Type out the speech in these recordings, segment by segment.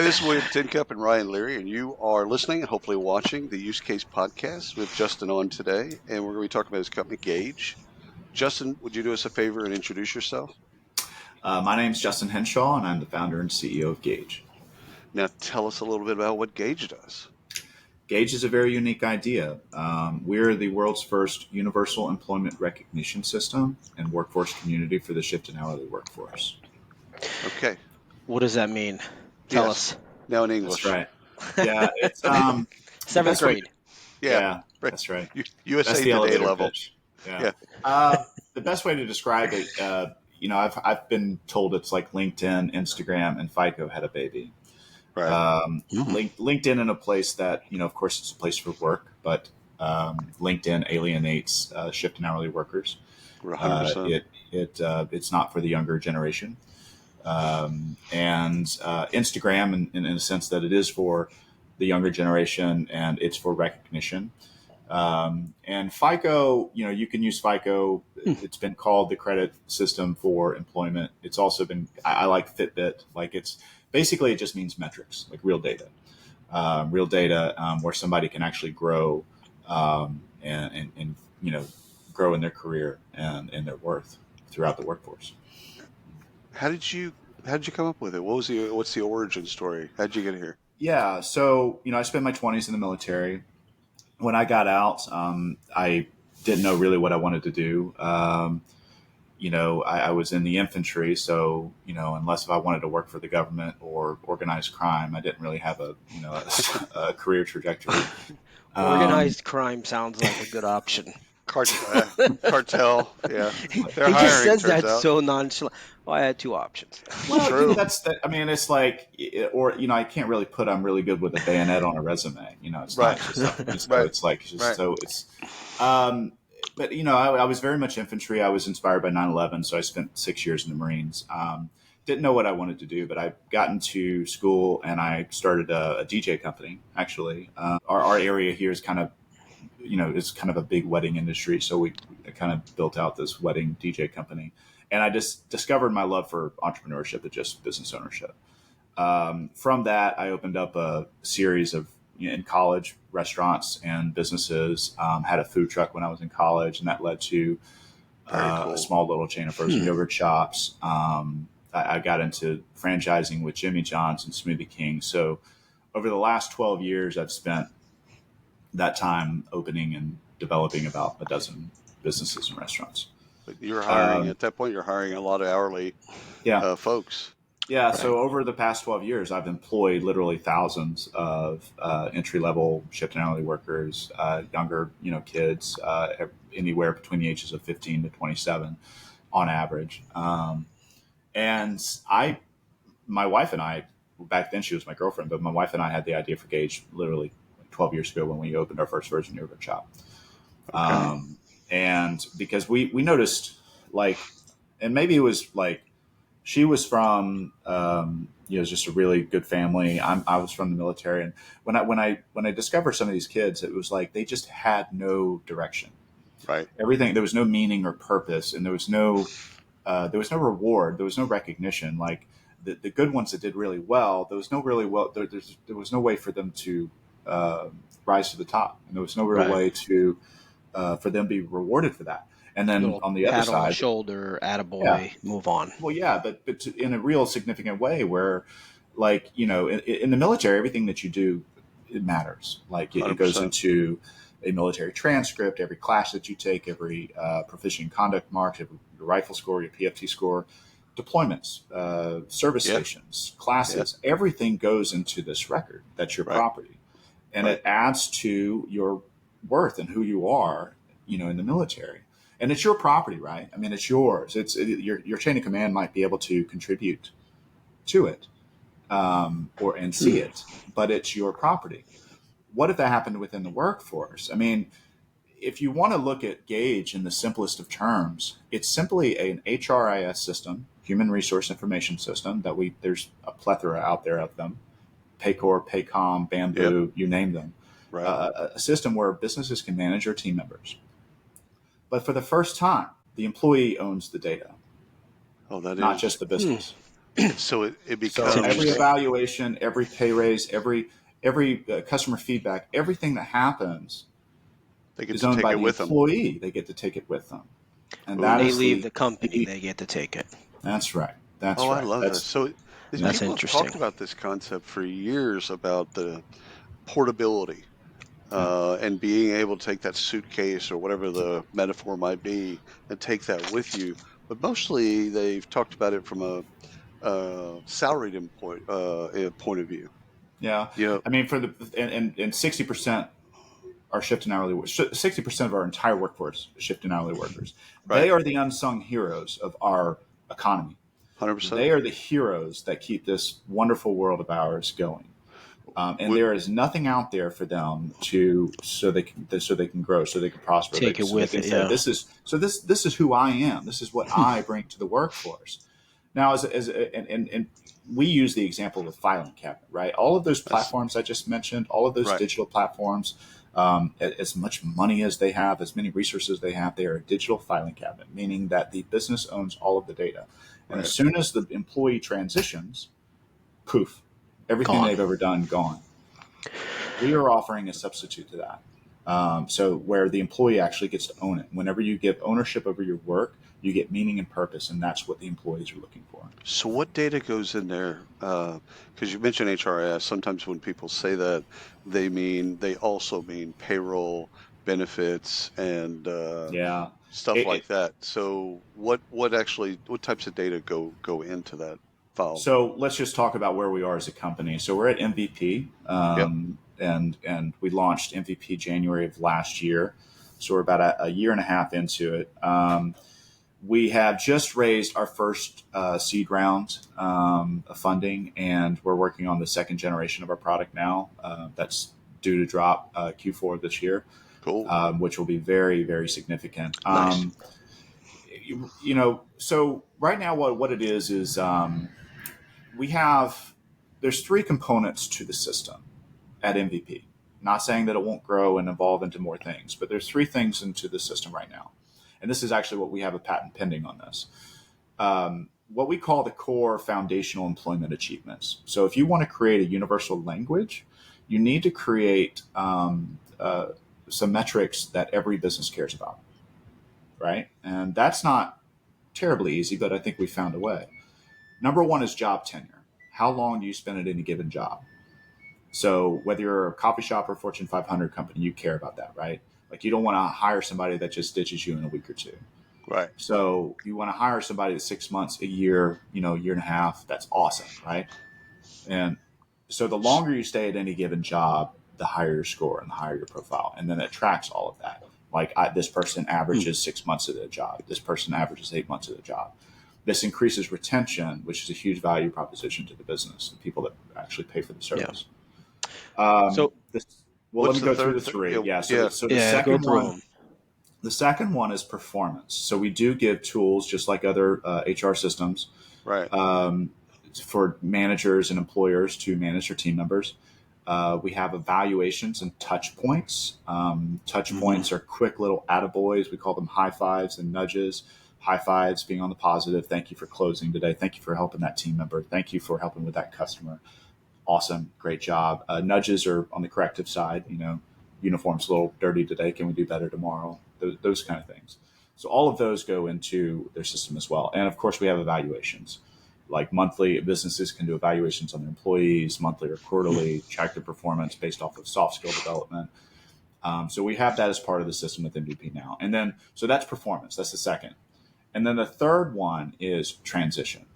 this is William Tincup and Ryan Leary, and you are listening and hopefully watching the Use Case Podcast with Justin on today, and we're going to be talking about his company, Gage. Justin, would you do us a favor and introduce yourself? My name is Justin Henshaw, and I'm the founder and CEO of Gage. Now, tell us a little bit about what Gage does. Gage is a very unique idea. We're the world's first universal employment recognition system and workforce community for the shift and hourly workforce. Okay. What does that mean? Tell us. Now in English. That's right. Yeah, it's seventh grade. Yeah, that's right. USA that's the Today level. Pitch. Yeah. The best way to describe it, I've been told it's like LinkedIn, Instagram, and FICO had a baby. Right. LinkedIn in a place that, of course, it's a place for work, but LinkedIn alienates shift and hourly workers. 100%. It's not for the younger generation. And Instagram, in a sense that it is for the younger generation and it's for recognition. And FICO, you can use FICO. It's been called the credit system for employment. It's also been, I like Fitbit. Like basically it just means metrics, like real data where somebody can actually grow and grow in their career and in their worth throughout the workforce. How did you come up with it? What's the origin story? How'd you get here? Yeah. So, I spent my 20s in the military. When I got out, I didn't know really what I wanted to do. I was in the infantry. So, unless if I wanted to work for the government or organized crime, I didn't really have a career trajectory. Organized crime sounds like a good option. Cartel, yeah. He just says that so nonchalant. Well, I had two options. Well, true. It's like, I can't really put I'm really good with a bayonet on a resume. It's right. Not just right. It's like just right. so it's. But I was very much infantry. I was inspired by 9/11, so I spent 6 years in the Marines. Didn't know what I wanted to do, but I got into school and I started a DJ company. Actually, our area here is kind of. It's kind of a big wedding industry. So we kind of built out this wedding DJ company. And I just discovered my love for entrepreneurship and just business ownership. From that, I opened up a series of, in college, restaurants and businesses. Had a food truck when I was in college, and that led to cool. a small little chain of frozen yogurt shops. I got into franchising with Jimmy John's and Smoothie King. So over the last 12 years, I've spent that time opening and developing about a dozen businesses and restaurants. But you're hiring at that point. You're hiring a lot of hourly folks. Yeah. Right. So over the past 12 years, I've employed literally thousands of entry-level shift and hourly workers, younger, kids, anywhere between the ages of 15 to 27 on average. And my wife and I, back then she was my girlfriend, but my wife and I had the idea for Gage literally 12 years ago when we opened our first frozen yogurt shop. Okay. And because we noticed and maybe it was she was from, just a really good family. I was from the military. And when I discovered some of these kids, it was like, they just had no direction, right? Everything, there was no meaning or purpose, and there was no reward. There was no recognition. Like the good ones that did really well, there was no was no way for them to, rise to the top, and there was no real way to for them to be rewarded for that. And then on the other side, pat on the shoulder, attaboy, move on. Well, yeah, but in a real significant way, where in the military, everything that you do, it matters. Like it goes into a military transcript, every class that you take, every proficient conduct mark, every your rifle score, your PFT score, deployments, service stations, classes, everything goes into this record. That's your property. And it adds to your worth and who you are, in the military. And it's your property, right? I mean, it's yours. Your chain of command might be able to contribute to it and see it, but it's your property. What if that happened within the workforce? I mean, if you want to look at Gage in the simplest of terms, it's simply an HRIS system, human resource information system, there's a plethora out there of them. Paycor, Paycom, Bamboo, you name them. Right. A system where businesses can manage their team members. But for the first time, the employee owns the data. Oh, that not just the business. So it So becomes every evaluation, every pay raise, every customer feedback, everything that happens they get is to owned take by it the with them. employee. They get to take it with them, and When that they Ooh. is leave the. the company, they get to take it. That's right. Oh, That's I right. love this. That's So yeah. That's people have interesting. talked about this concept for years about the portability Yeah. and being able to take that suitcase or whatever the metaphor might be and take that with you. But mostly they've talked about it from a salaried point of view. Yeah. You know, I mean, for the and 60% are shift and hourly. 60% of our entire workforce is shift and hourly workers. They right? are the unsung heroes of our economy. 100%. They are the heroes that keep this wonderful world of ours going. And Would, there is nothing out there for them to so they can grow, so they can prosper, Take it so they with can it, say yeah. this is who I am. This is what I bring to the workforce. Now, and we use the example of a filing cabinet, right? All of those that's platforms I just mentioned, all of those right. digital platforms, as much money as they have, as many resources they have, they are a digital filing cabinet, meaning that the business owns all of the data. And as Right. soon as the employee transitions, poof, everything Gone. they've ever done gone. We are offering a substitute to that. So where the employee actually gets to own it. Whenever you give ownership over your work, you get meaning and purpose, and that's what the employees are looking for. So what data goes in there? Because you mentioned HRS. Sometimes when people say that, they also mean payroll, benefits, and Yeah. stuff It, like it, that. So what types of data go into that file? so let's just talk about where we are as a company. So we're at MVP, Yep. and we launched MVP January of last year. So we're about a year and a half into it. We have just raised our first seed round of funding, and we're working on the second generation of our product now. That's due to drop Q4 of this year, Cool. which will be very, very significant. Nice. So right now, what it is we have there's three components to the system at MVP. Not saying that it won't grow and evolve into more things, but there's three things into the system right now, and this is actually what we have a patent pending on this. What we call the core foundational employment achievements. So if you want to create a universal language, you need to create some metrics that every business cares about, right? And that's not terribly easy, but I think we found a way. Number one is job tenure. How long do you spend at any given job? So whether you're a coffee shop or Fortune 500 company, you care about that, right? Like you don't want to hire somebody that just ditches you in a week or two. Right. So you want to hire somebody that's 6 months, a year, year and a half. That's awesome, right? And so the longer you stay at any given job, the higher your score and the higher your profile. And then it tracks all of that. Like this person Hmm. averages 6 months at a job. This person averages 8 months at a job. This increases retention, which is a huge value proposition to the business, the people that actually pay for the Yeah. service. So This, well, let What's me the go through the third three. Yeah. Yeah. So the yeah, go second through one, them. the second one is performance. So we do give tools just like other HR systems Right. for managers and employers to manage their team members. We have evaluations and touch points. Touch Hmm. points are quick little attaboys. We call them high fives and nudges. High fives being on the positive. Thank you for closing today. Thank you for helping that team member. Thank you for helping with that customer. Awesome. Great job. Nudges are on the corrective side. Uniform's a little dirty today. Can we do better tomorrow? Those kind of things. So all of those go into their system as well. And of course, we have evaluations. Like monthly, businesses can do evaluations on their employees, monthly or quarterly, check their performance based off of soft skill development. So we have that as part of the system with MVP now. And then, so that's performance. That's the second. And then the third one is transition.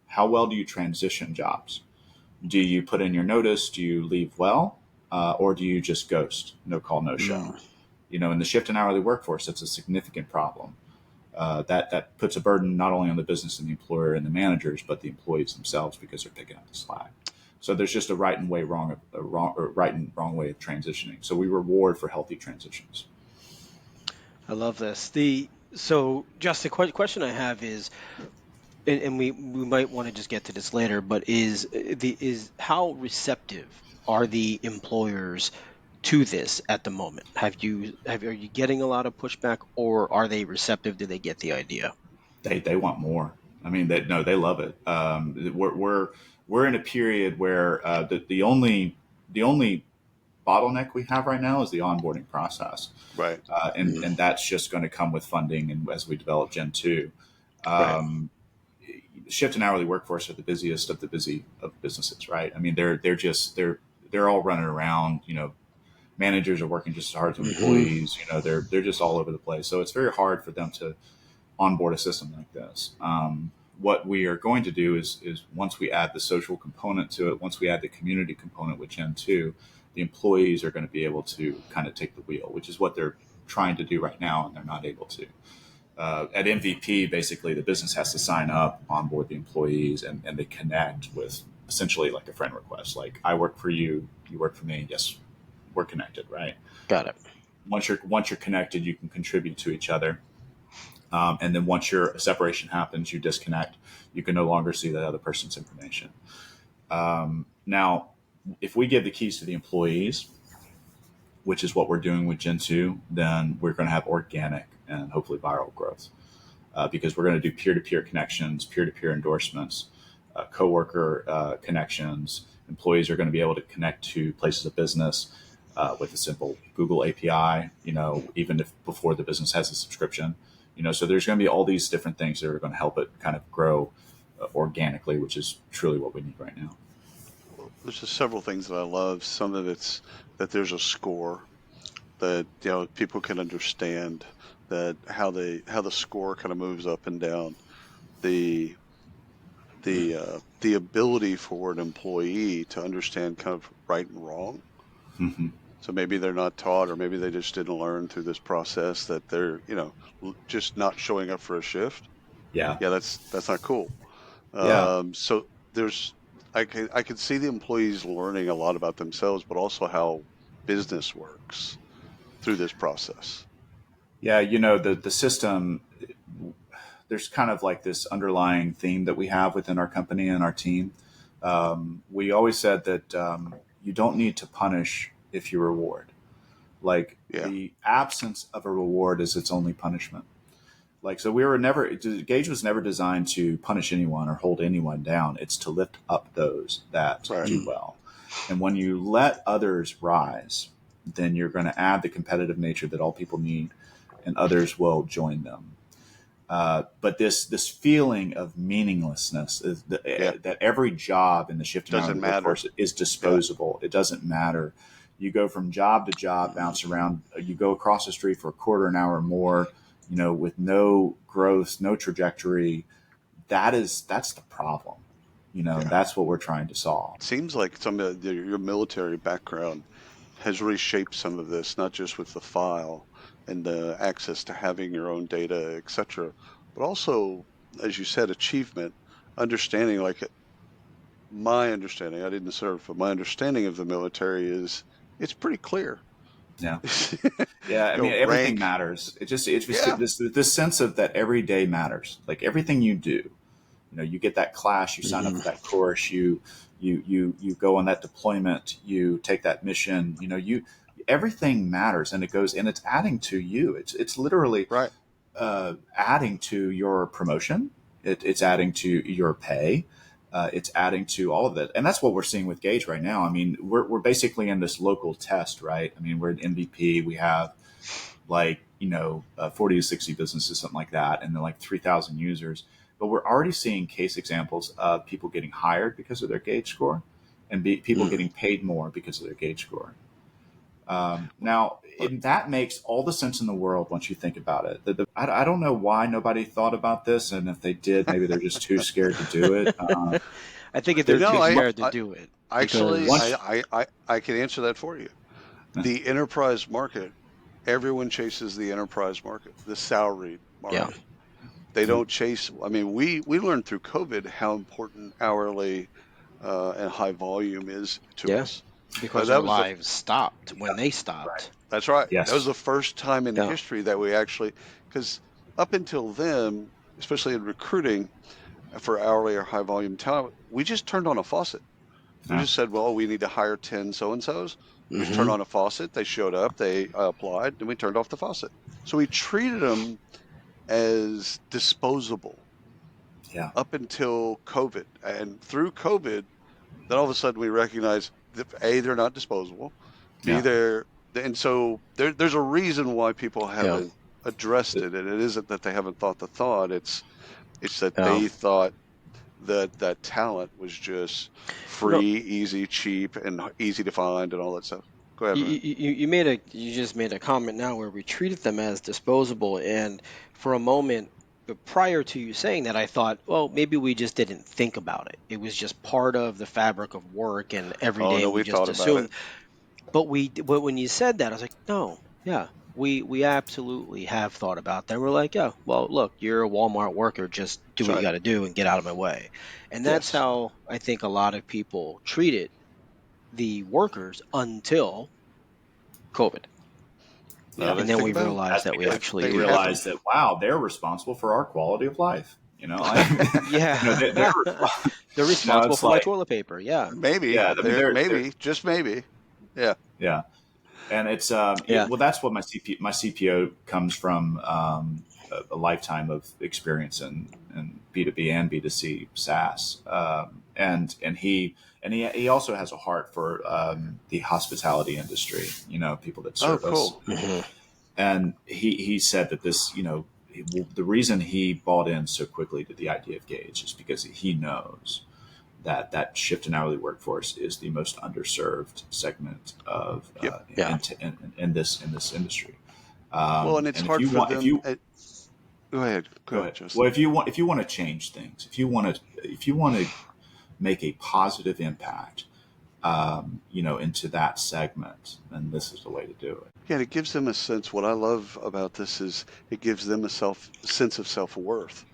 How well do you transition jobs? Do you put in your notice? Do you leave well? Or do you just ghost? No call, no show. Mm. In the shift and hourly workforce, that's a significant problem. That puts a burden not only on the business and the employer and the managers, but the employees themselves because they're picking up the slack. So there's just a right and wrong way of transitioning. So we reward for healthy transitions. I love this. So just the question I have is, and we might want to just get to this later, but is how receptive are the employers to this at the moment? Are you getting a lot of pushback, or are they receptive? Do they get the idea? They want more. I mean, they love it. We're in a period where the only bottleneck we have right now is the onboarding process, Right. and that's just going to come with funding and as we develop Gen 2. Right. Um, Shift and hourly workforce are the busiest of the busy of businesses, right? I mean, they're all running around. Managers are working just as hard as Hmm. employees. They're just all over the place. So it's very hard for them to onboard a system like this. What we are going to do is once we add the social component to it, once we add the community component with Gen 2, the employees are going to be able to kind of take the wheel, which is what they're trying to do right now, and they're not able to. At MVP, basically, the business has to sign up, onboard the employees, and they connect with essentially like a friend request. Like, I work for you, you work for me. Yes, we're connected, right? Got it. Once you're connected, you can contribute to each other. And then once your separation happens, you disconnect. You can no longer see the other person's information. Now, if we give the keys to the employees, which is what we're doing with Gen 2, then we're going to have organic and hopefully viral growth because we're going to do peer-to-peer connections, peer-to-peer endorsements, coworker connections. Employees are going to be able to connect to places of business with a simple Google API, even if before the business has a subscription. So there's going to be all these different things that are going to help it kind of grow organically, which is truly what we need right now. Well, there's just several things that I love. Some of it's that there's a score that people can understand that how the score kind of moves up and down. The the ability for an employee to understand kind of right and wrong. Mm-hmm. So maybe they're not taught, or maybe they just didn't learn through this process that they're, just not showing up for a shift. Yeah. Yeah, that's not cool. Yeah. So there's, I can see the employees learning a lot about themselves, but also how business works through this process. Yeah. The system, there's kind of like this underlying theme that we have within our company and our team. We always said that you don't need to punish if you reward. Like, Yeah, the absence of a reward is its only punishment. Like, so we were never, Gage was never designed to punish anyone or hold anyone down. It's to lift up those that right. do well. And when you let others rise, then you're going to add the competitive nature that all people need, and others will join them. But this feeling of meaninglessness is Yeah, that every job in the shifting hourly doesn't matter. workforce is Yeah, disposable. It doesn't matter. You go from job to job, bounce around. You go across the street for a quarter an hour more, with no growth, no trajectory. That's the problem. yeah. That's what we're trying to solve. It seems like some of your military background has reshaped some of this, not just with the file and the access to having your own data, etc., but also, as you said, achievement, understanding. Like my understanding, I didn't serve, but my understanding of the military is it's pretty clear. Yeah. Yeah, I mean, everything Rank, matters. It's just yeah, this sense of that every day matters. Like, everything you do, you get that class, you sign up Hmm. for that course, you go on that deployment, you take that mission. Everything matters, and it's adding to you. It's literally right, adding to your promotion. It's adding to your pay. It's adding to all of it, and that's what we're seeing with Gage right now. I mean, we're basically in this local test, right? I mean, we're at MVP. We have, like, 40 to 60 businesses, something like that, and then like 3,000 users. But we're already seeing case examples of people getting hired because of their Gage score, and people Mm. getting paid more because of their Gage score. Now, that makes all the sense in the world once you think about it. I don't know why nobody thought about this, and if they did, maybe they're just too scared to do it. I think if The, they're no, too mu- scared to do it actually, because once, I can answer that for you. The enterprise market, everyone chases the enterprise market, the salaried yeah, market. They don't chase. I mean, we learned through COVID how important hourly and high volume is to yeah, us. because our That was the lives stopped when they right? stopped. That's right. That was Yes. the first time in Yeah. history that we actually, because up until then, especially in recruiting for hourly or high volume talent, we just turned on a faucet. We Yeah. just said, well, we need to hire 10 so and so's. We just turned Hmm. on a faucet. They showed up, they applied, and we turned off the faucet. So we treated them as disposable. Yeah. up until COVID. And through COVID, then all of a sudden we recognize that A, they're not disposable. B, Yeah. and so there's a reason why people Yeah. haven't addressed it. And it isn't that they haven't thought the thought. It's that Yeah. they thought that that talent was just You know, free, easy, cheap, and easy to find and all that stuff. Go ahead, man. you just made a comment now where we treated them as disposable, and for a moment prior to you saying that, I thought, well, maybe we just didn't think about it. It was just part of the fabric of work, and every Oh day no, we we just thought about assumed. it. But when you said that, I was like, no, yeah, we absolutely have thought about that. We're like, yeah, well, look, you're a Walmart worker, just do That's what you right. got to do and get out of my way. And that's Yes. how I think a lot of people treated the workers until COVID. Now Yeah. they And then think we about it. realized That's that we because actually they They have to. realize that, wow, they're responsible for our quality of life. Like, yeah. they're, They're responsible it's for my like, toilet paper. Yeah. Maybe yeah, I mean, there, they're, maybe just maybe. Yeah. yeah. And it's, Yeah. well, that's what my CPO comes from, a lifetime of experience in B2B and B2C SaaS. And he also has a heart for, the hospitality industry, people that Oh, service. cool. Hmm. And he said that this, the reason he bought in so quickly to the idea of Gage is because he knows that shift in hourly workforce is the most underserved segment of Yep. Yeah. in this industry. Well, and it's And if hard you for want, if them. you Go ahead. Go go ahead, ahead. Well, Justin. if you want to change things, if you want to make a positive impact, into that segment, then this is the way to do it. Yeah, it gives them a sense. What I love about this is it gives them a sense of self-worth.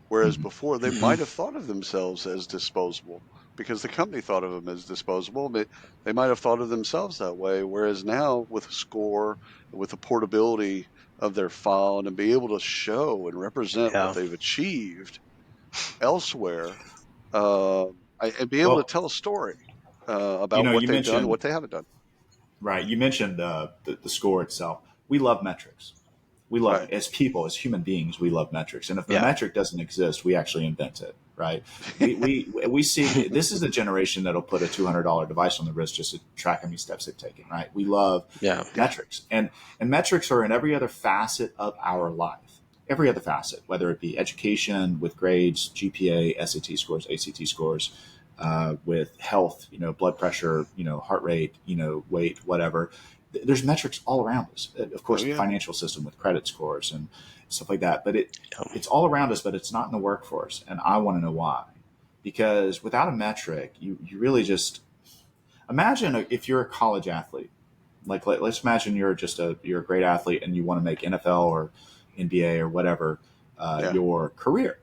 Whereas Hmm. before they Hmm. might have thought of themselves as disposable because the company thought of them as disposable. They might have thought of themselves that way. Whereas now with a score, with the portability of their file and be able to show and represent what Yeah. they've achieved elsewhere, uh, and be able to Well, tell a story about what you they've done, mentioned what they haven't done. right. You mentioned the score itself. We love metrics. We love Right. as people, as human beings, we love metrics. And if the Yeah. metric doesn't exist, we actually invent it, right? We see this is the generation that'll put a $200 device on the wrist just to track how many steps they've taken, right? We love Yeah. Yeah. metrics, and metrics are in every other facet of our life, every other facet, whether it be education with grades, GPA, SAT scores, ACT scores, with health, blood pressure, heart rate, weight, whatever. There's metrics all around us. Of Oh course, the yeah. financial system with credit scores and stuff like that. But it's all around us, but it's not in the workforce. And I want to know why. Because without a metric, you really just imagine if you're a college athlete. Like let's imagine you're a great athlete and you want to make NFL or NBA or whatever Yeah. your career.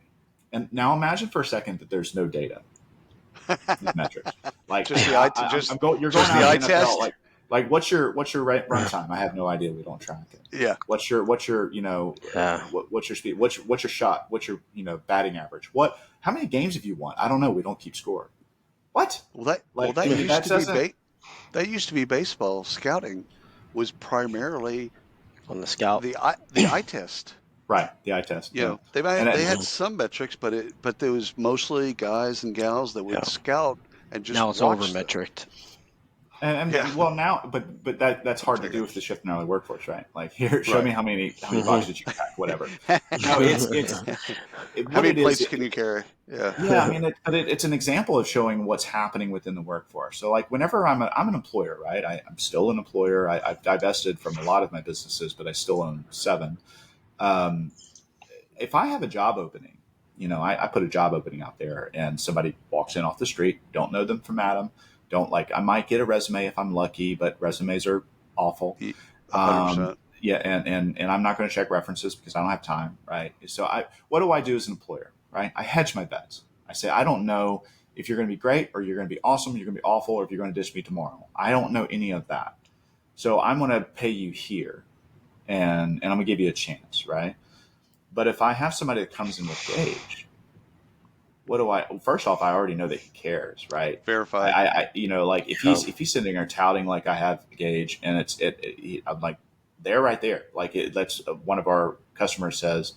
And now imagine for a second that there's no data with metrics. Like Just the eye, you're going just the out of eye the NFL. test. Like what's your run time? I have no idea. We don't track it. Yeah. What's your Yeah. what's your speed? What's your shot? What's your batting average? How many games have you won? I don't know. We don't keep score. What? Well, Like, I mean, that doesn't. that used to be baseball scouting was primarily On the scout. the eye test. Right, the eye test. You Yeah, know, and they had Mhm. some metrics, but there was mostly guys and gals that would Yeah. scout and just Now it's over watch them. metricked. and Yeah. well now, but that's hard to do with the shift in hourly workforce, right? Like here, show me Right. how many Hmm. boxes you pack, whatever. No, How what many it is. plates can you carry? Yeah. Yeah, I mean, it's an example of showing what's happening within the workforce. So, like, whenever I'm an employer, right? I'm still an employer. I've divested from a lot of my businesses, but I still own 7. Um, if I have a job opening, I put a job opening out there, and somebody walks in off the street, don't know them from Adam, don't like. I might get a resume if I'm lucky, but resumes are awful. 100%. Yeah, and I'm not going to check references because I don't have time, right? So what do I do as an employer, right? I hedge my bets. I say I don't know if you're going to be great or you're going to be awesome, you're going to be awful, or if you're going to ditch me tomorrow. I don't know any of that. So I'm going to pay you here, and I'm going to give you a chance, right? But if I have somebody that comes in with Gage, what do I? First off, I already know that he cares, right? Verified. Like if he's sitting there touting like I have Gage, and I'm like, they're right there. Like that's one of our customers says,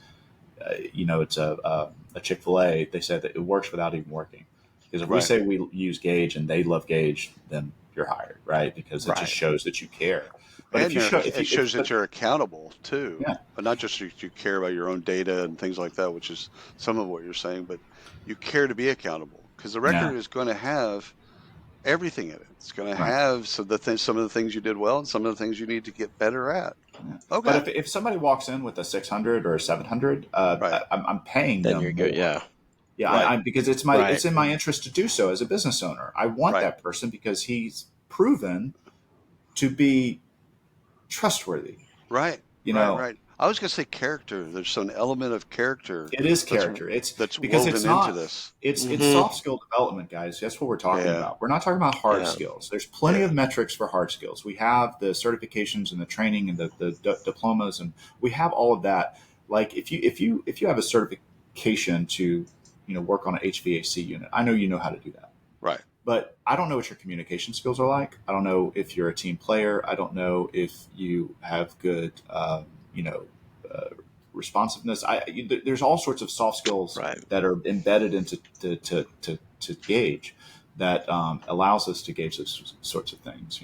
it's a Chick-fil-A. They said that it works without even working. Because if we Right. say we use Gage and they love Gage, then you're hired, right? Because it just Right. shows that you care. But if And you show, it shows that but you're accountable too, yeah, but not just you care about your own data and things like that, which is some of what you're saying, but you care to be accountable because the yeah, record is going to have everything in it. It's going to right. have some of the things you did well and some of the things you need to get better at. Yeah. But Okay. if somebody walks in with a 600 or a 700, Right. I'm paying Then you're them good. more. Yeah. Yeah, Right. because Right. it's in my interest to do so as a business owner. I want Right. that person because he's proven to be trustworthy. Right. You Right. know, Right. I was going to say character. There's some element of character it is that's character. It's that's because woven it's into not. this. It's Hmm. soft skill development, guys. That's what we're talking Yeah. about. We're not talking about hard Yeah. skills. There's plenty Yeah. of metrics for hard skills. We have the certifications and the training and the diplomas, and we have all of that. Like if you have a certification to work on an HVAC unit, I know you know how to do that. Right. But I don't know what your communication skills are like. I don't know if you're a team player. I don't know if you have good, uh, responsiveness. There's all sorts of soft skills Right. that are embedded into to Gage that allows us to gauge those sorts of things.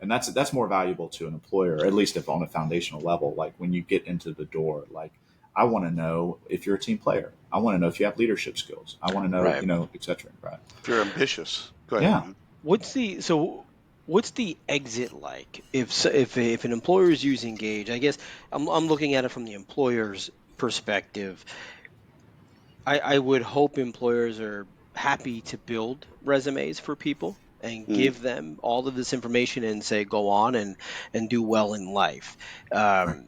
And that's more valuable to an employer, at least if on a foundational level. Like when you get into the door, like I want to know if you're a team player. I want to know if you have leadership skills. I want to know, Right. et cetera. Right. If you're ambitious, go ahead, Yeah. Ryan. What's the exit like if an employer is using Gage? I guess I'm looking at it from the employer's perspective. I would hope employers are happy to build resumes for people and Mm, give them all of this information and say go on and do well in life. Right. Um,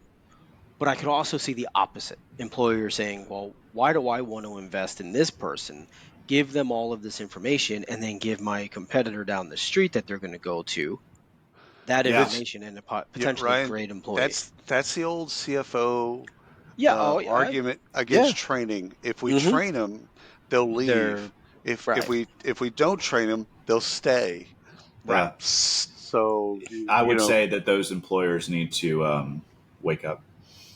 but I could also see the opposite. Employers saying, well, why do I want to invest in this person? Give them all of this information and then give my competitor down the street that they're going to go to that yeah. Yes. information and a Yeah, potentially Ryan, great employee. that's the old CFO Yeah. Oh, yeah. argument Yeah. against training. If we Hmm. train them, they'll leave. They're If right. we don't train them, they'll stay. But Right. Yeah. so I you would know, say that those employers need to wake up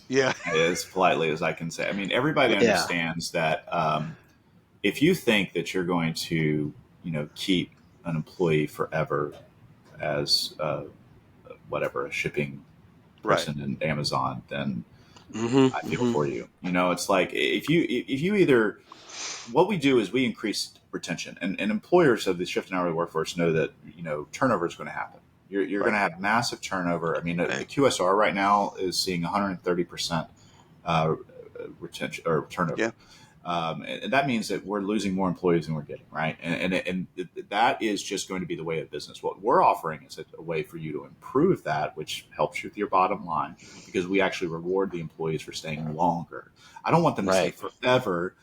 yeah, as politely as I can say. I mean, everybody Yeah. understands that if you think that you're going to, keep an employee forever as whatever a shipping right, person in Amazon, then Hmm. I feel Hmm. for you. It's like if you either what we do is we increase retention, and employers of the shift and hourly workforce know that turnover is going to happen. You're going right, to have massive turnover. I mean, the Right. QSR right now is seeing 130% retention or turnover. yeah, And that means that we're losing more employees than we're getting, right? And that is just going to be the way of business. What we're offering is a way for you to improve that, which helps you with your bottom line, because we actually reward the employees for staying longer. I don't want them to stay Right. forever.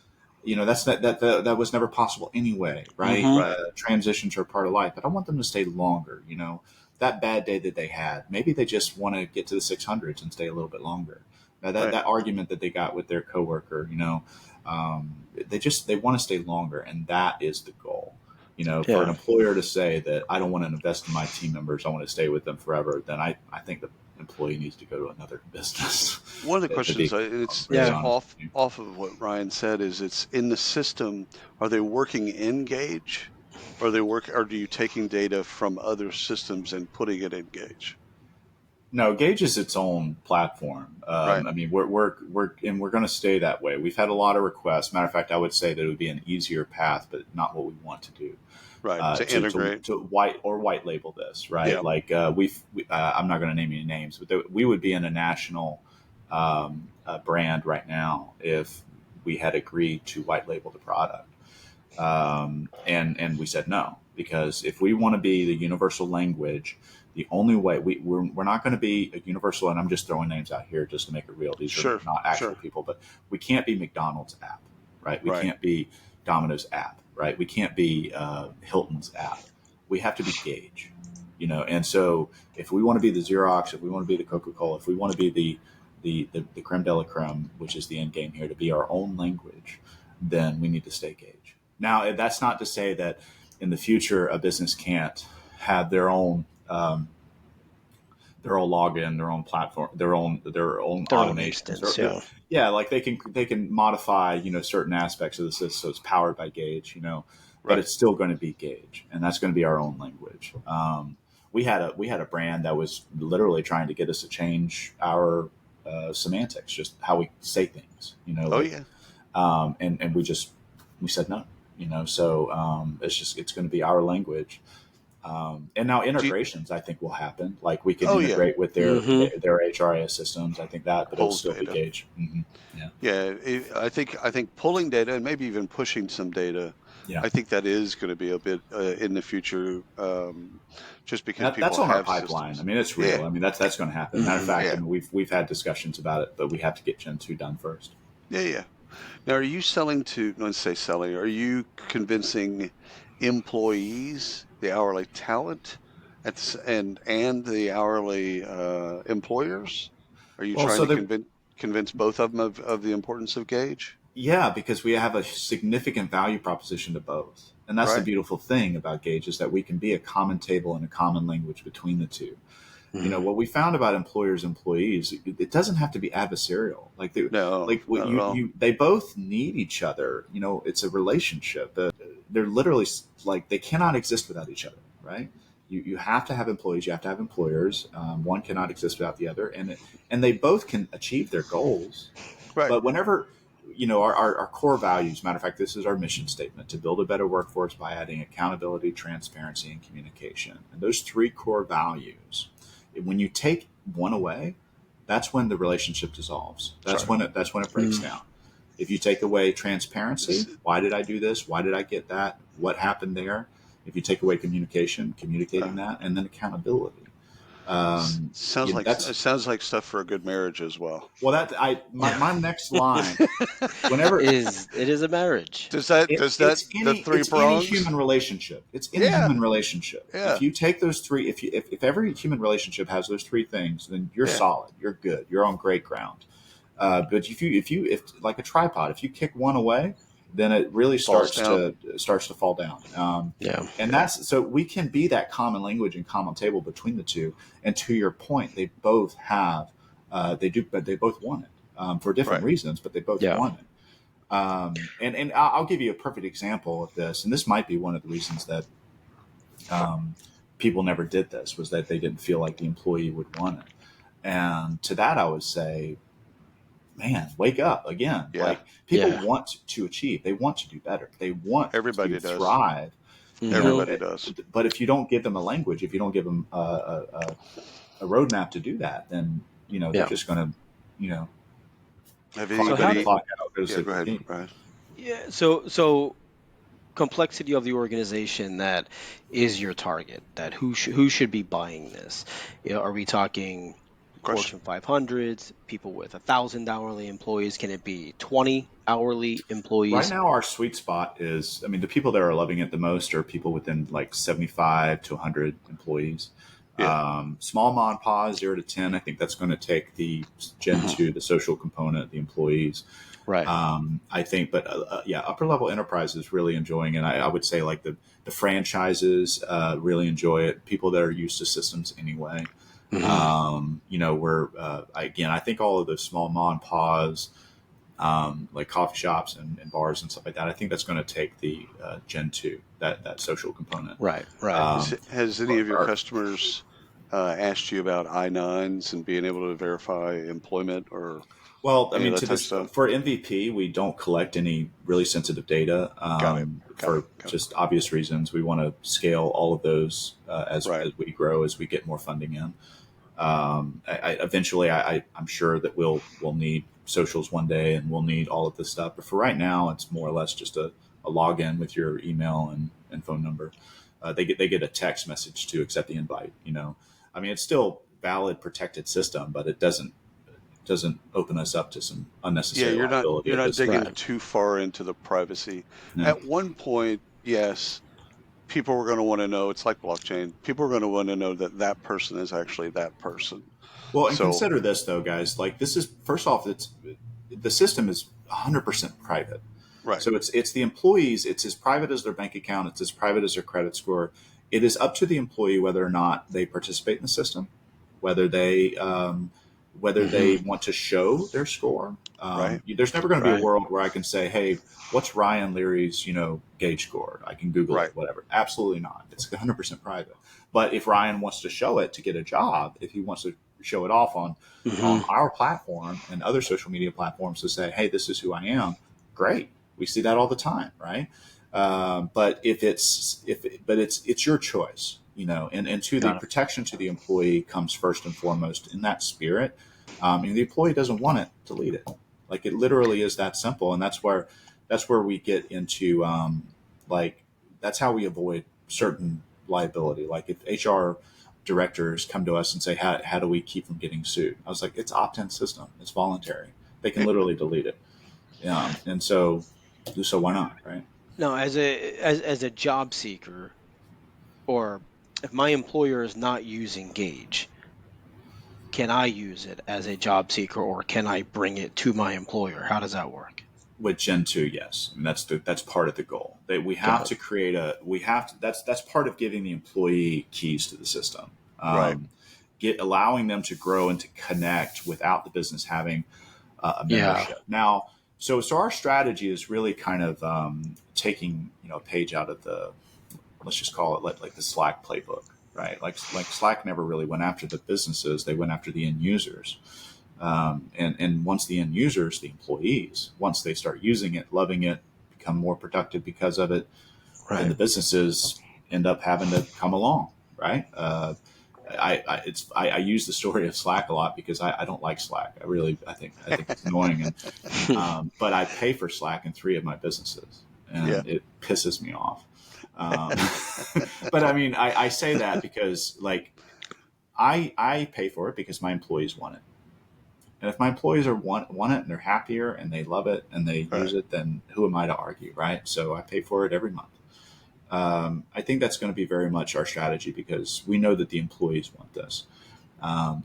That was never possible anyway, right? Hmm. right, Transitions are part of life, but I want them to stay longer. That bad day that they had, maybe they just want to get to the 600s and stay a little bit longer. Now that right, that argument that they got with their coworker, they want to stay longer, and that is the goal. For an Yeah. employer to say that I don't want to invest in my team members, I want to stay with them forever, then I think the employee needs to go to another business. one of the to be questions, it's really Yeah. honest with you. off of what Ryan said, is it's in the system. Are they working in Gage, or or do you taking data from other systems and putting it in Gage? No, Gage is its own platform. Right, I mean, we're going to stay that way. We've had a lot of requests. Matter of fact, I would say that it would be an easier path, but not what we want to do. right, to To integrate. white label this, right? Yeah, Like I'm not going to name any names, but we would be in a national brand right now if we had agreed to white label the product. And we said no, because if we want to be the universal language, the only way we're not going to be a universal, and I'm just throwing names out here just to make it real. These are sure, not actual sure, people, but we can't be McDonald's app, right? We right, can't be Domino's app, right? We can't be Hilton's app. We have to be Gage, And so if we want to be the Xerox, if we want to be the Coca-Cola, if we want to be the creme de la creme, which is the end game here, to be our own language, then we need to stay Gage. Now, that's not to say that in the future a business can't have their own their own login, their own platform, their own Their own automations. instance, yeah. Yeah, like they can modify certain aspects of the system, so it's powered by Gage, but Right. it's still going to be Gage, and that's going to be our own language. We had a brand that was literally trying to get us to change our semantics, just how we say things, Oh like yeah. and we said no, so it's going to be our language. And now Do you, integrations, I think, will happen. Like we can oh yeah. integrate with their Hmm. their HRIS systems. I think that, but it'll Pulls still be data. Gage. Yeah, Yeah, I think pulling data and maybe even pushing some data. yeah. I think that is going to be a bit in the future, just because That's people on our have pipeline. I systems. mean, it's Yeah, real. I mean, that's going to happen. Matter of Hmm. fact, I yeah, mean, we've had discussions about it, but we have to get Gen 2 done first. yeah, yeah. Now, are you selling to? Let's say selling. Are you convincing employees, the hourly talent, and the hourly employers? Are you Well, trying so to the convince both of them of the importance of Gage? Yeah, because we have a significant value proposition to both. And that's the Right. beautiful thing about Gage is that we can be a common table and a common language between the two. Hmm. What we found about employers employees, it doesn't have to be adversarial. No, Like what not at all. they both need each other. It's a relationship. They're literally like they cannot exist without each other, right? You have to have employees, you have to have employers. One cannot exist without the other, and they both can achieve their goals. Right. But whenever our core values, matter of fact, this is our mission statement: to build a better workforce by adding accountability, transparency, and communication. And those three core values, when you take one away, that's when the relationship dissolves. That's Sorry. when it breaks down. If you take away transparency, S- why did I do this? Why did I get that? What happened there? If you take away communication, uh, communicating that, and then accountability, it that's sounds like stuff for a good marriage as well. well. That I my next line. Whenever It is a marriage. Does that the three it's any prongs? human relationship. It's any Yeah, human relationship. If yeah, you take those three, if every human relationship has those three things, then you're yeah. solid. You're good. You're on great ground. But if like a tripod, if you kick one away, then it really Falls down. starts to fall down. Yeah. And Yeah, that's so we can be that common language and common table between the two. And to your point, they both have they do, but they both want it for different right. reasons, but they both Yeah. want it. And I'll give you a perfect example of this, and this might be one of the reasons that people never did this was that they didn't feel like the employee would want it. And to that, I would say, man, wake up again. Yeah, Like people Yeah. want to achieve, they want to do better, they want to everybody does. thrive. Hmm. Everybody does. But if you don't give them a language, if you don't give them a roadmap to do that, then they're Yeah. just going to Have So clock in, how do anybody? clock out, go to Yeah, sleep go at ahead, the game. Brian. Yeah. So complexity of the organization that is your target. That who should be buying this? Are we talking Good question. Fortune 500s, people with 1,000 hourly employees? Can it be 20 hourly Right employees? now, our sweet spot is, I mean, the people that are loving it the most are people within like 75 to 100 employees. Yeah. Small mom and pause, 0 to 10. I think that's going to take the Gen Mhm. 2, the social component, the employees. Right. I think, but yeah, upper level enterprises really enjoying it. I would say like the franchises really enjoy it. People that are used to systems anyway. Hmm. I think all of those small mom and pause, like coffee shops and bars and stuff like that. I think that's going to take the Gen 2, that social component. Right. Right. Um, Has any or, of your or, customers asked you about I-9s and being able to verify employment or well, I any of mean, that to type of this stuff? for MVP, we don't collect any really sensitive data Got it. Got it. for Got it. just obvious reasons. We want to scale all of those Right. as we grow, as we get more funding in. Eventually, I'm sure that we'll need socials one day, and we'll need all of this stuff. But for right now, it's more or less just a login with your email and phone number. They get a text message to accept the invite. I mean, it's still valid, protected system, but it doesn't open us up to some Yeah, unnecessary you're not liability you're at not this digging stage. Right. too far into the privacy. No. At one point, yes, people were going to want to know. It's like blockchain. People are going to want to know that that person is actually that person. Well, and So, consider this though, guys. Like this is first off, it's the system is 100% private. right. So it's the employees. It's as private as their bank account. It's as private as their credit score. It is up to the employee whether or not they participate in the system. whether they want to show their score. Right. There's never going to be a Right. world where I can say, "Hey, what's Ryan Leary's Gage score?" I can Google Right. it, whatever. Absolutely not. It's 100% private. But if Ryan wants to show it to get a job, if he wants to show it off on our platform and other social media platforms to say, "Hey, this is who I am," great. We see that all the time, right? But it's your choice, and to the Got it. protection to the employee comes first and foremost in that spirit. And the employee doesn't want it, delete it. Like, it literally is that simple, and that's where we get into like that's how we avoid certain liability. Like, if HR directors come to us and say, how do we keep from getting sued? I was like, it's opt-in system. It's voluntary. They can literally delete it. And so why not, right? Now, as a job seeker, or if my employer is not using Gage, can I use it as a job seeker, or can I bring it to my employer? How does that work? With Gen 2, yes. And that's part of the goal. That we have Got to create that's part of giving the employee keys to the system. Right. Allowing them to grow and to connect without the business having a Yeah. membership. Now, so our strategy is really kind of taking a page out of the, let's just call it like the Slack playbook, right? Like Slack never really went after the businesses; they went after the end users. And once the end users, the employees, once they start using it, loving it, become more productive because of it, then the Right. businesses end up having to come along, right? I use the story of Slack a lot because I don't like Slack. I think it's annoying, but I pay for Slack in 3 of my businesses, Yeah. and it pisses me off. Um, but I mean, I say that because, like, I pay for it because my employees want it. And if my employees want it and they're happier and they love it and they use Right. it, then who am I to argue, right? So I pay for it every month. I think that's going to be very much our strategy because we know that the employees want this.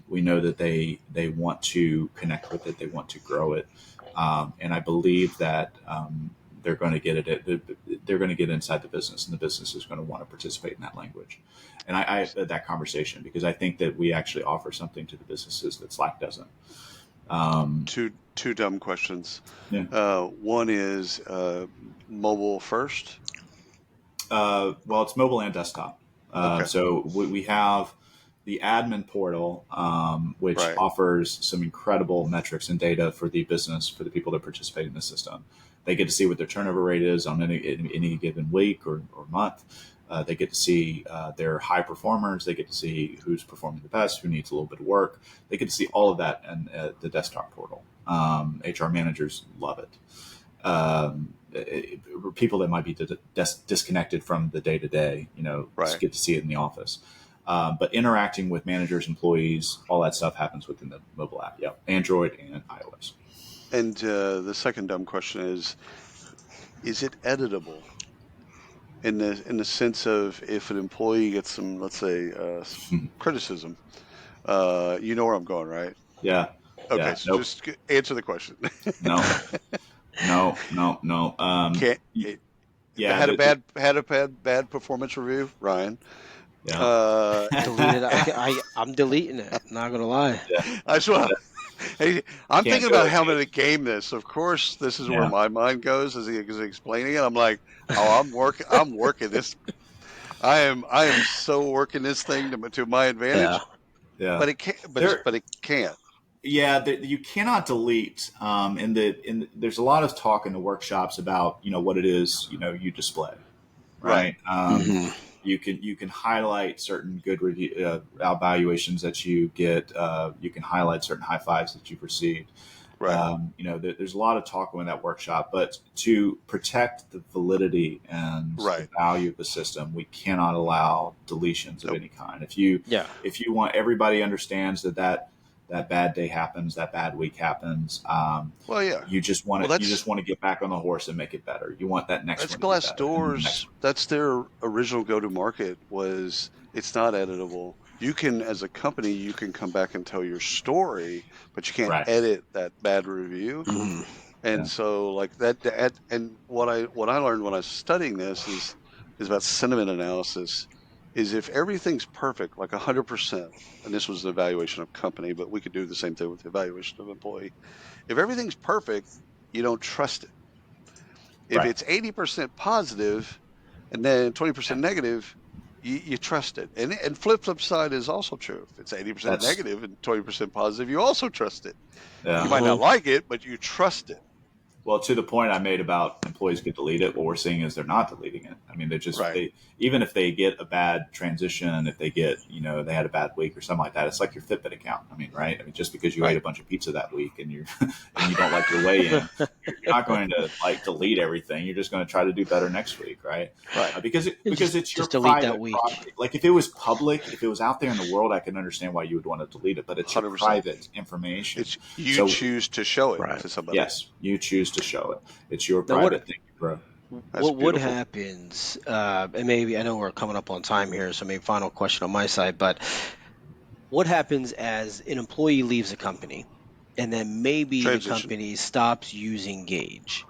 We know that they want to connect with it, they want to grow it, and I believe that they're going to get it. They're going to get inside the business, and the business is going to want to participate in that language, and I that conversation, because I think that we actually offer something to the businesses that Slack doesn't. Two dumb questions. Yeah. One is mobile first. Well, it's mobile and desktop. Okay. So we have the admin portal, which Right. offers some incredible metrics and data for the business, for the people that participate in the system. They get to see what their turnover rate is on any given week or month. They get to see their high performers. They get to see who's performing the best, who needs a little bit of work. They get to see all of that in the desktop portal. HR managers love it. People that might be disconnected from the day to day, just Right. get to see it in the office. But interacting with managers, employees, all that stuff happens within the mobile app. Yep, Android and iOS. And the second dumb question is it editable in the sense of if an employee gets some, let's say, some criticism, you know where I'm going, right? Yeah, Okay, yeah. so Nope. just answer the question. No, no, no, no. Can't it, Yeah, had a bad performance review, Ryan. yeah, Uh, Delete it. I'm deleting it. Not gonna lie. yeah, I just want. yeah. Hey, I'm Can't thinking do about it, how I'm going Gage. to game this. Of course, this is where Yeah, my mind goes as he's explaining it. I'm like, oh, I'm working this. I am so working this thing to my Yeah. advantage. yeah. But it can't. There, But it can't. yeah. You cannot delete. There's a lot of talk in the workshops about what it is you display, Right. right? Hmm. You can highlight certain good review evaluations that you get. You can highlight certain high fives that you've received. Right. There's a lot of talk in that workshop, but to protect the validity and the Right. value of the system, we cannot allow deletions of Nope. any kind. Yeah. If you want everybody understands that bad day happens, that bad week happens. Well, yeah. You just want Well, to get back on the horse and make it better. You want that next that's one to be better, and then the next Glassdoor's. one. That's their original go to market. Was it's not editable. You can, as a company, you can come back and tell your story, but you can't Right. edit that bad review. Hmm. And Yeah. so like and what I learned when I was studying this is about sentiment analysis. is if everything's perfect, like 100%, and this was the evaluation of company, but we could do the same thing with the evaluation of employee. If everything's perfect, you don't trust it. If Right. it's 80% positive and then 20% Yeah. negative, you trust it. And flip side is also true. If it's 80% That's negative and 20% positive, you also trust it. You yeah. might not Hmm. like it, but you trust it. Well, to the point I made about employees get deleted, what we're seeing is they're not deleting it. I mean, Right. they even if they get a bad transition, if they get, they had a bad week or something like that, it's like your Fitbit account. I mean, right? I mean, just because you ate Right. a bunch of pizza that week and you and you don't like your weigh in, you're not going to like delete everything. You're just going to try to do better next week, right? Right. Because it's your Just delete that private week. property. Like if it was public, if it was out there in the world, I can understand why you would want to delete it. But it's your 100%. private information. It's you So choose to show it Right. to somebody. yes, you choose to show it. It's your Now, what private thing, bro. That's what beautiful. happens? And maybe I know we're coming up on time here, so maybe final question on my side. But what happens as an employee leaves a company, and then maybe the Transition. company stops using Gage?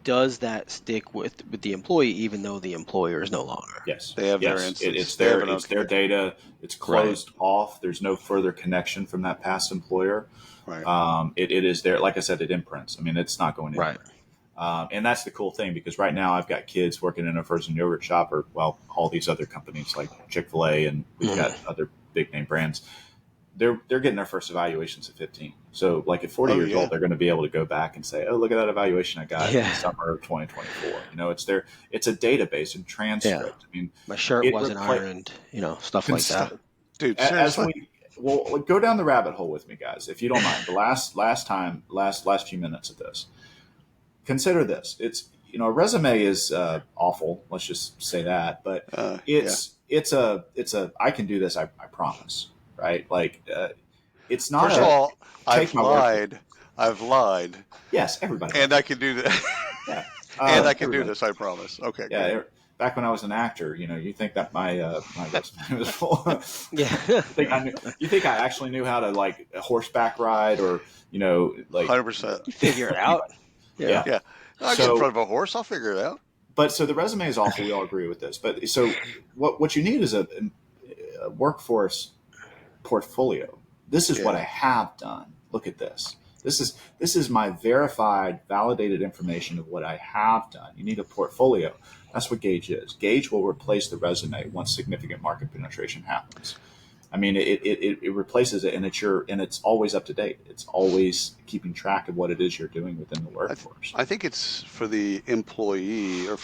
Does that stick with the employee, even though the employer is no longer? Yes, They have their yes. instance. They have an It's their okay. data. It's Right. closed off. There's no further connection from that past employer. Right. It is there. Like I said, it imprints. I mean, it's not going Right. anywhere. And that's the cool thing because right now I've got kids working in a frozen yogurt shop or all these other companies like Chick-fil-A and we've got Mhm. other big name brands. They're getting their first evaluations at 15. So like at 40 Oh years yeah. old, they're going to be able to go back and say, oh, look at that evaluation I got in the Yeah. summer of 2024. It's a database and Yeah. transcript. I mean, My shirt it wasn't replace ironed. Stuff like that. Dude, as seriously. we well go down the rabbit hole with me, guys, if you don't mind. The last few minutes of this, consider this. It's a resume is awful. Let's just say that, but Yeah. it's a I can do this. I promise. Right? Like it's not First of a all, take I've my word for it. lied. I've lied. Yes, everybody And I lies. can do that. Yeah, And I can do everybody. this, I promise. Okay, Yeah, good. back when I was an actor, you think that my resume was full. Yeah. You think I actually knew how to like horseback ride or like 100%. You figure it out. Yeah. yeah. Yeah. I'll get in So front of a horse. I'll figure it out. so the resume is awful. We all agree with this. But so what you need is a workforce portfolio. This is what I Yeah. have done. Look at this. This is my verified, validated information of what I have done. You need a portfolio. That's what Gage is. Gage will replace the resume once significant market penetration happens. I mean, it replaces it, and it's always up to date. It's always keeping track of what it is you're doing within the workforce. I think it's for the employee or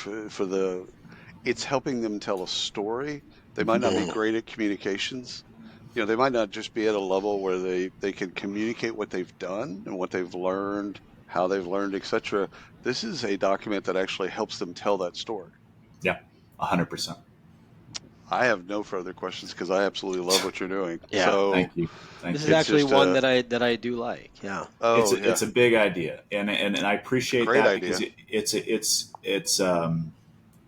it's helping them tell a story. They might not be Mhm. great at communications. They might not just be at a level where they can communicate what they've done and what they've learned, how they've learned, etc. This is a document that actually helps them tell that story. Yeah, 100%. I have no further questions because I absolutely love what you're doing. Yeah. So Thank you. This Thank is you. it's actually just one that I do like. Yeah. oh yeah, It's a big idea, and I appreciate great that because idea.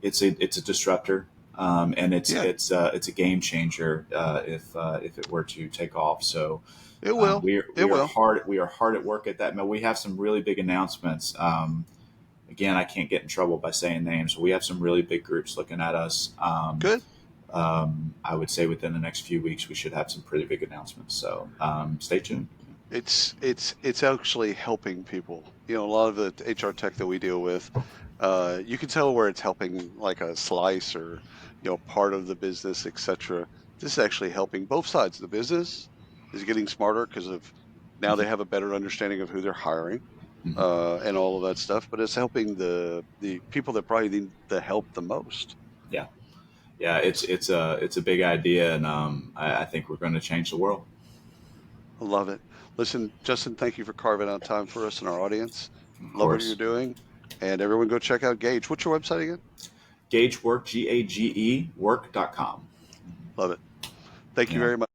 it's a disruptor, and Yeah, it's a game changer if it were to take off. So it will. It will. we are hard at work at that. Now, we have some really big announcements. Again, I can't get in trouble by saying names. We have some really big groups looking at us. Good. I would say within the next few weeks we should have some pretty big announcements. So stay tuned. It's actually helping people. A lot of the HR tech that we deal with, you can tell where it's helping like a slice or part of the business, etc. This is actually helping both sides. The business is getting smarter because of now they have a better understanding of who they're hiring Mhm. and all of that stuff. But it's helping the people that probably need the help the most. Yeah, yeah, it's a big idea, and I think we're going to change the world. I love it. Listen, Justin, thank you for carving out time for us and our audience. Of Love what you're course, doing. And everyone go check out Gage. What's your website again? Gage Work, GAGE work.com. Love it. Thank you Yeah. very much.